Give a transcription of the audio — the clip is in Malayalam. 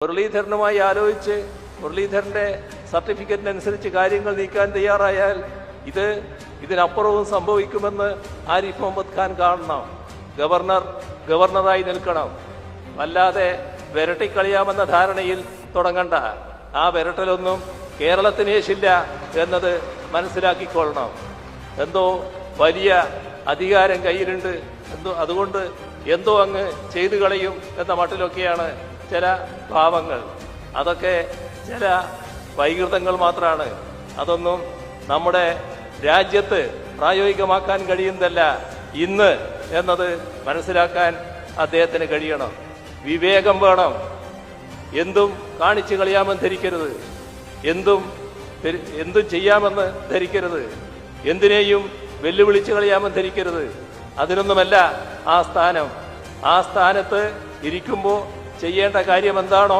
മുരളീധരനുമായി ആലോചിച്ച് മുരളീധരന്റെ സർട്ടിഫിക്കറ്റിനനുസരിച്ച് കാര്യങ്ങൾ നീക്കാൻ തയ്യാറായാൽ ഇതിനപ്പുറവും സംഭവിക്കുമെന്ന് ആരിഫ് മുഹമ്മദ് ഖാൻ കാണണം. ഗവർണറായി നിൽക്കണം. അല്ലാതെ വിരട്ടിക്കളിയാമെന്ന ധാരണയിൽ തുടങ്ങണ്ട. ആ വിരട്ടലൊന്നും കേരളത്തിന് ശേഷില്ല എന്നത് മനസ്സിലാക്കിക്കൊള്ളണം. എന്തോ വലിയ അധികാരം കയ്യിലുണ്ട്, അതുകൊണ്ട് എന്തോ അങ്ങ് ചെയ്തു കളയും എന്ന മട്ടിലൊക്കെയാണ് ചില ഭാവങ്ങൾ. അതൊക്കെ ചില വൈകൃതങ്ങൾ മാത്രമാണ്. അതൊന്നും നമ്മുടെ രാജ്യത്ത് പ്രായോഗികമാക്കാൻ കഴിയുന്നതല്ല ഇന്ന് എന്നത് മനസ്സിലാക്കാൻ അദ്ദേഹത്തിന് കഴിയണം. വിവേകം വേണം. എന്തും കാണിച്ചു കളിയാമെന്ന് ധരിക്കരുത്. എന്തും ചെയ്യാമെന്ന് ധരിക്കരുത്. എന്തിനേയും വെല്ലുവിളിച്ച് കളിയാമെന്ന് ധരിക്കരുത്. അതിനൊന്നുമല്ല ആ സ്ഥാനം. ആ സ്ഥാനത്ത് ഇരിക്കുമ്പോൾ ചെയ്യേണ്ട കാര്യം എന്താണോ